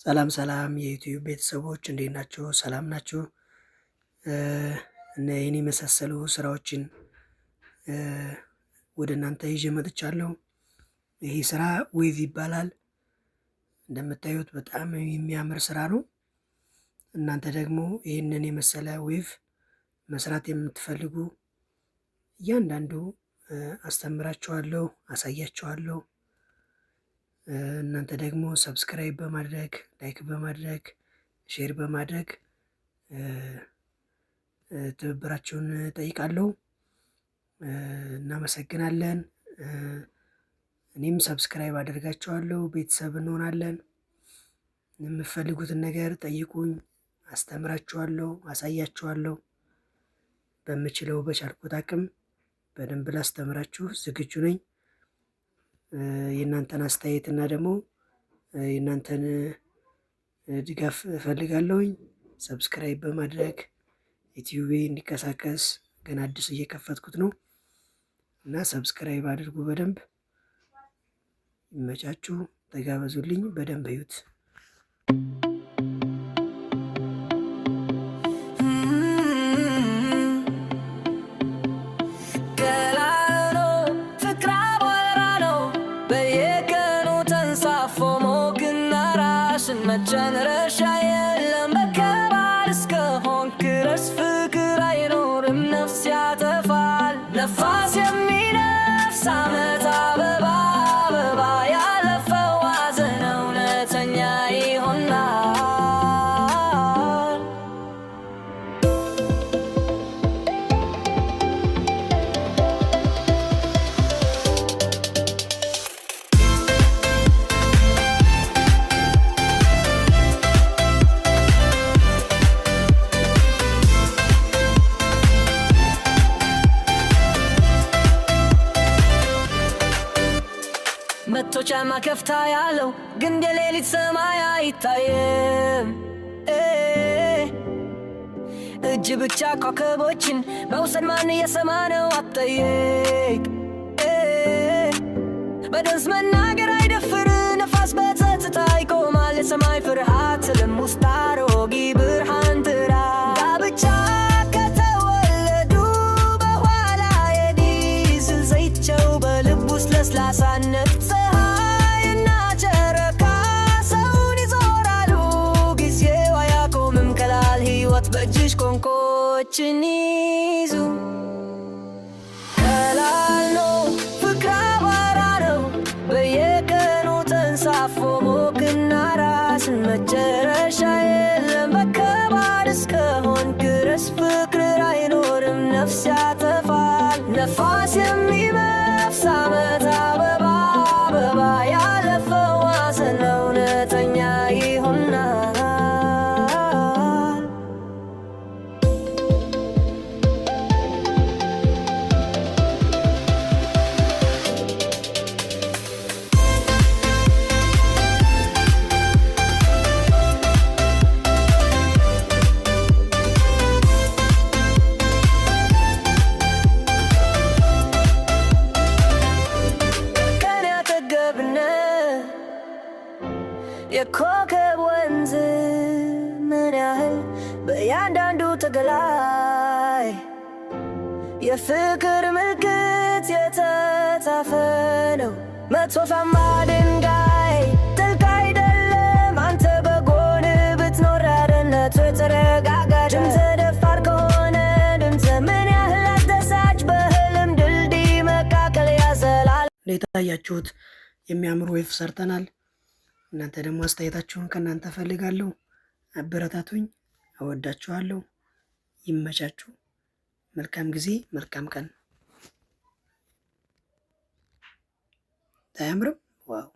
ሰላም ሰላም የዩቲዩብ ቤተሰቦች እንዴት ናችሁ? ሰላም ናችሁ? እና ይህን የመሳሰሉ ስራዎችን ወደ እናንተ ይዤ መጥቻለሁ። ይህ ስራ ዌቭ ይባላል። እንደምታዩት በጣም የሚያምር ስራ ነው። እናንተ ደግሞ ይህንን የመሰለ ዌቭ መስራት የምትፈልጉ እያንዳንዱ አስተምራችኋለሁ፣ አሳያችኋለሁ። እናንተ ደግሞ ሰብስክራይብ በማድረግ ላይክ በማድረግ ሼር በማድረግ ትብብራችሁን ጠይቃለሁ። እናመሰግናለን። እኔም ሰብስክራይብ አደርጋችኋለሁ፣ ቤተሰብ እንሆናለን። የምትፈልጉትን ነገር ጠይቁኝ፣ አስተምራችኋለሁ፣ አሳያችኋለሁ። በምችለው በቻልኩት አቅም በደንብ ላስተምራችሁ ዝግጁ ነኝ። የእናንተን አስተያየት እና ደግሞ የእናንተን ድጋፍ እፈልጋለሁኝ። ሰብስክራይብ በማድረግ ዩቲዩቤ እንዲቀሳቀስ ገና አዲስ እየከፈትኩት ነው እና ሰብስክራይብ አድርጉ። በደንብ ይመቻችሁ፣ ተጋበዙልኝ፣ በደንብ እዩት። መጨረሻ የለም በከባድ እስከሆንክ ድረስ ፍቅር አይኖርም፣ ነፍስ ያጠፋል። ነፋስ የሚነፍስ ዓመት አበባ አበባ ያለፈው ሐዘን እውነተኛ ይሆናል። መቶ ጫማ ከፍታ ያለው ግን የሌሊት ሰማይ አይታየም። እጅ ብቻ ኮከቦችን መውሰድ ማን የሰማ ነው አትጠይቅ። በድምፅ መናገር አይደፍር፣ ነፋስ በጸጥታ ይቆማል። የሰማይ ፍርሃት ልም ውስጥ አሮጌ ብርሃን ጥራ። ጋብቻ ከተወለዱ በኋላ የዲዝል ዘይቸው በልብ ውስጥ ለስላሳነት በእጅሽ ቆንቆችን ይዙ። ቀላል ነው ፍቅር አቧራ ነው፣ በየቀኑ ተንሳፎ ሞቅና ራስን መጨረሻ የለም በከባድ እስከሆንክ ድረስ ፍቅር አይኖርም፣ ነፍስ ያጠፋል። ነፋስ የሚነፍስ ዓመት አበባ አበባ ያለፈው ሐዘን እውነተኛ ይሆናል። የኮከብ ወንዝ ምን ያህል በእያንዳንዱ ተገላይ የፍቅር ምልክት የተጻፈ ነው። መቶፋማ ድንጋይ ጥልቅ አይደለም፣ አንተ በጎን ብትኖር አደነቱ የተረጋጋ። ድምፅ ደፋር ከሆነ ድምፅ ምን ያህል አስደሳች፣ በህልም ድልድይ መካከል ያዘላል። እንዴት አያችሁት? የሚያምር ዌቭ ሰርተናል። እናንተ ደግሞ አስተያየታችሁን ከእናንተ ፈልጋለሁ። አበረታቱኝ። እወዳችኋለሁ። ይመቻችሁ። መልካም ጊዜ፣ መልካም ቀን። አያምርም? ዋው